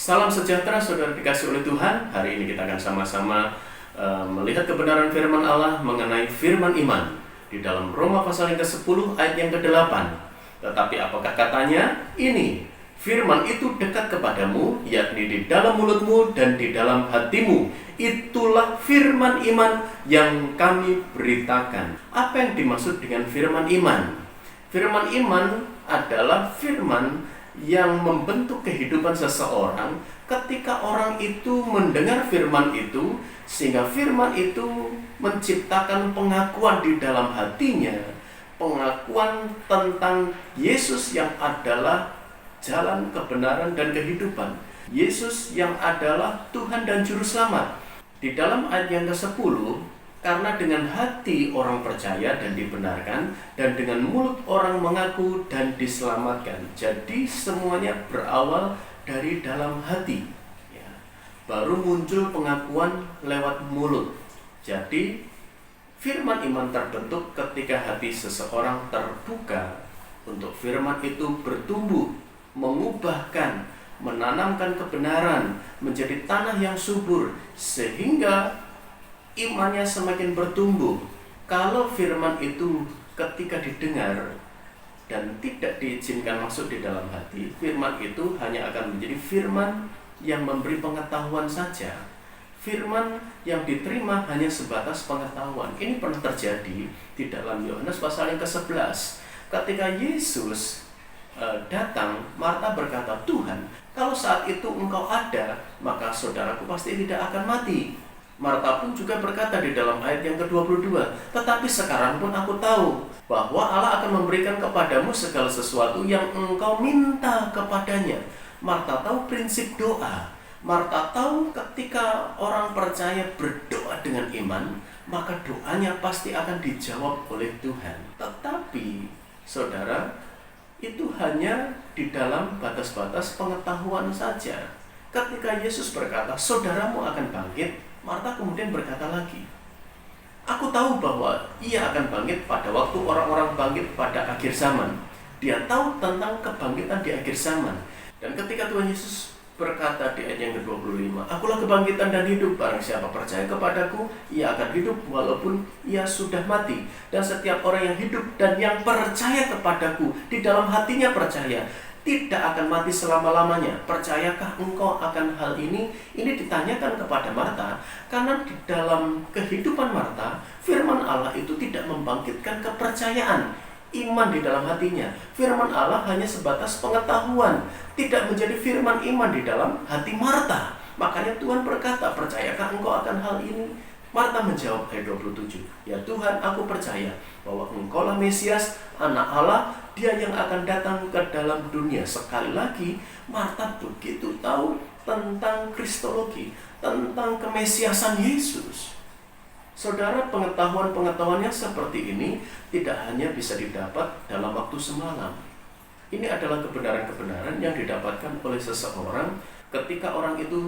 Salam sejahtera saudara dikasih oleh Tuhan. Hari ini kita akan sama-sama melihat kebenaran firman Allah mengenai firman iman di dalam Roma pasal yang ke-10 ayat yang ke-8. Tetapi apakah katanya? Ini, firman itu dekat kepadamu, yakni di dalam mulutmu dan di dalam hatimu. Itulah firman iman yang kami beritakan. Apa yang dimaksud dengan firman iman? Firman iman adalah firman yang membentuk kehidupan seseorang ketika orang itu mendengar firman itu, sehingga firman itu menciptakan pengakuan di dalam hatinya, pengakuan tentang Yesus yang adalah jalan kebenaran dan kehidupan, Yesus yang adalah Tuhan dan Juru Selamat. Di dalam ayat yang ke-10, karena dengan hati orang percaya dan dibenarkan, dan dengan mulut orang mengaku dan diselamatkan. Jadi semuanya berawal dari dalam hati, ya. Baru muncul pengakuan lewat mulut. Jadi firman iman terbentuk ketika hati seseorang terbuka untuk firman itu bertumbuh, mengubahkan, menanamkan kebenaran menjadi tanah yang subur, sehingga imannya semakin bertumbuh. Kalau firman itu ketika didengar dan tidak diizinkan masuk di dalam hati, firman itu hanya akan menjadi firman yang memberi pengetahuan saja. Firman yang diterima hanya sebatas pengetahuan. Ini pernah terjadi di dalam Yohanes pasal yang ke-11. Ketika Yesus datang, Marta berkata, "Tuhan, kalau saat itu engkau ada, maka saudaraku pasti tidak akan mati." Marta pun juga berkata di dalam ayat yang ke-22, "Tetapi sekarang pun aku tahu bahwa Allah akan memberikan kepadamu segala sesuatu yang engkau minta kepadanya." Marta tahu prinsip doa. Marta tahu ketika orang percaya berdoa dengan iman, maka doanya pasti akan dijawab oleh Tuhan. Tetapi, saudara, itu hanya di dalam batas-batas pengetahuan saja. Ketika Yesus berkata, "Saudaramu akan bangkit," Marta kemudian berkata lagi, "Aku tahu bahwa ia akan bangkit pada waktu orang-orang bangkit pada akhir zaman." Dia tahu tentang kebangkitan di akhir zaman. Dan ketika Tuhan Yesus berkata di ayat yang ke-25, "Akulah kebangkitan dan hidup, barang siapa percaya kepadaku, ia akan hidup walaupun ia sudah mati. Dan setiap orang yang hidup dan yang percaya kepadaku," di dalam hatinya percaya, "tidak akan mati selama-lamanya." Percayakah engkau akan hal ini? Ini ditanyakan kepada Marta, karena di dalam kehidupan Marta, firman Allah itu tidak membangkitkan kepercayaan, iman di dalam hatinya. Firman Allah hanya sebatas pengetahuan, tidak menjadi firman iman di dalam hati Marta. Makanya Tuhan berkata, "Percayakah engkau akan hal ini?" Marta menjawab ayat 27, "Ya Tuhan, aku percaya bahwa engkaulah Mesias, anak Allah, dia yang akan datang ke dalam dunia." Sekali lagi, Marta begitu tahu tentang kristologi, tentang kemesiasan Yesus. Saudara, pengetahuan-pengetahuannya seperti ini tidak hanya bisa didapat dalam waktu semalam. Ini adalah kebenaran-kebenaran yang didapatkan oleh seseorang ketika orang itu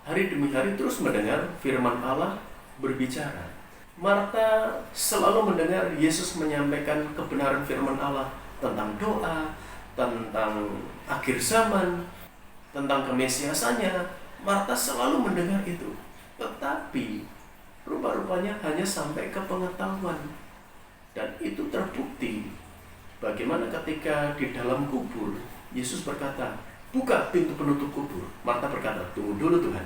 hari demi hari terus mendengar firman Allah berbicara. Marta selalu mendengar Yesus menyampaikan kebenaran firman Allah tentang doa, tentang akhir zaman, tentang kemesiasannya. Marta selalu mendengar itu. Tetapi rupa-rupanya hanya sampai ke pengetahuan. Dan itu terbukti bagaimana ketika di dalam kubur Yesus berkata, "Buka pintu penutup kubur." Marta berkata, "Tunggu dulu Tuhan.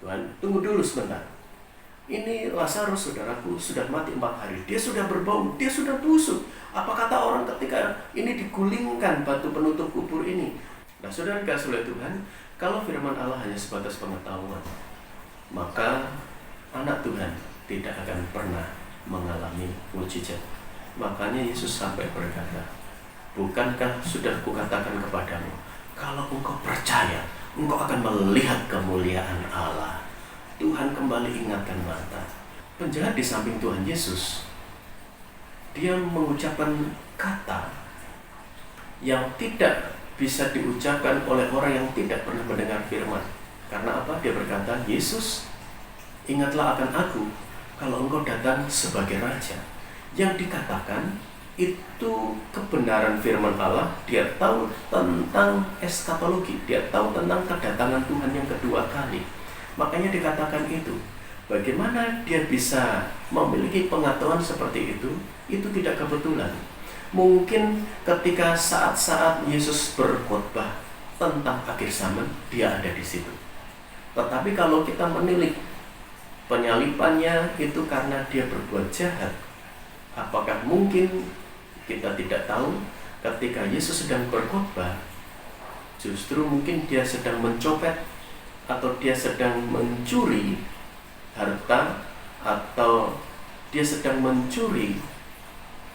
Tuhan, tunggu dulu sebentar. Ini Lazarus saudaraku sudah mati 4 hari. Dia sudah berbau, dia sudah busuk. Apa kata orang ketika ini digulingkan batu penutup kubur ini?" Nah, saudara dikasih oleh Tuhan, kalau firman Allah hanya sebatas pengetahuan, maka anak Tuhan tidak akan pernah mengalami mukjizat. Makanya Yesus sampai berkata, "Bukankah sudah kukatakan kepadamu, kalau engkau percaya, engkau akan melihat kemuliaan Allah." Tuhan kembali ingatkan Marta. Penjahat di samping Tuhan Yesus, dia mengucapkan kata yang tidak bisa diucapkan oleh orang yang tidak pernah mendengar firman. Karena apa? Dia berkata, "Yesus, ingatlah akan aku kalau engkau datang sebagai raja." Yang dikatakan itu kebenaran firman Allah. Dia tahu tentang eskatologi, dia tahu tentang kedatangan Tuhan yang kedua kali. Makanya dikatakan itu. Bagaimana dia bisa memiliki pengetahuan seperti itu? Itu tidak kebetulan. Mungkin ketika saat-saat Yesus berkhotbah tentang akhir zaman, dia ada di situ. Tetapi kalau kita menilik penyalipannya itu karena dia berbuat jahat, apakah mungkin kita tidak tahu ketika Yesus sedang berkhotbah, justru mungkin dia sedang mencopet atau dia sedang mencuri harta, atau dia sedang mencuri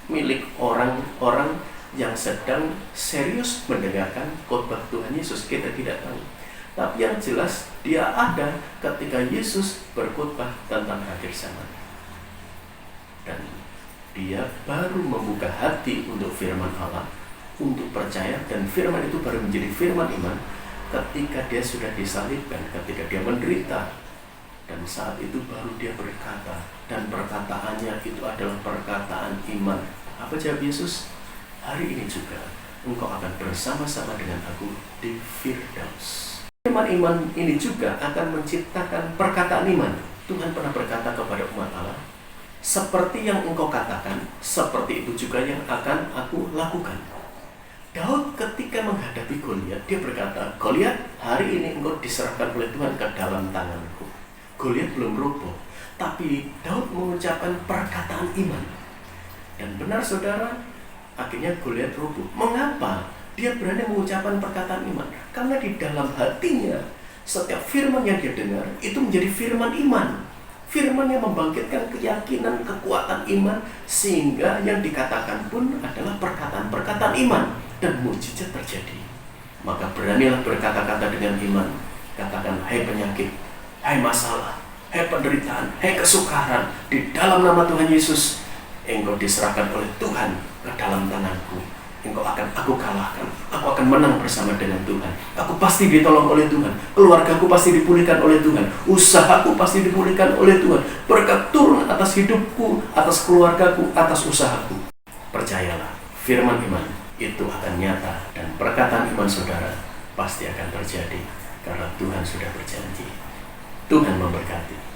milik orang-orang yang sedang serius mendengarkan khotbah Tuhan Yesus. Kita tidak tahu. Tapi yang jelas dia ada ketika Yesus berkhotbah tentang akhir zaman. Dan dia baru membuka hati untuk firman Allah, untuk percaya, dan firman itu baru menjadi firman iman ketika dia sudah disalibkan, ketika dia menderita. Dan saat itu baru dia berkata, dan perkataannya itu adalah perkataan iman. Apa jawab Yesus? Hari ini juga engkau akan bersama-sama dengan aku di Firdaus. Firman iman ini juga akan menciptakan perkataan iman. Tuhan pernah berkata kepada umat Allah, seperti yang engkau katakan, seperti itu juga yang akan aku lakukan. Daud ketika menghadapi Goliat, dia berkata, Goliat, hari ini engkau diserahkan oleh Tuhan ke dalam tanganku. Goliat belum roboh, tapi Daud mengucapkan perkataan iman. Dan benar saudara, akhirnya Goliat roboh. Mengapa dia berani mengucapkan perkataan iman? Karena di dalam hatinya, setiap firman yang dia dengar itu menjadi firman iman. Firman yang membangkitkan keyakinan, kekuatan iman, sehingga yang dikatakan pun adalah perkataan-perkataan iman, dan mukjizat terjadi. Maka beranilah berkata-kata dengan iman. Katakan, hai penyakit, hai masalah, hai penderitaan, hai kesukaran, di dalam nama Tuhan Yesus, engkau diserahkan oleh Tuhan ke dalam tanganku. Engkau akan aku kalahkan. Aku akan menang bersama dengan Tuhan. Aku pasti ditolong oleh Tuhan. Keluargaku pasti dipulihkan oleh Tuhan. Usahaku pasti dipulihkan oleh Tuhan. Berkat turun atas hidupku, atas keluargaku, atas usahaku. Percayalah, firman iman itu akan nyata, dan perkataan iman saudara pasti akan terjadi karena Tuhan sudah berjanji. Tuhan memberkati.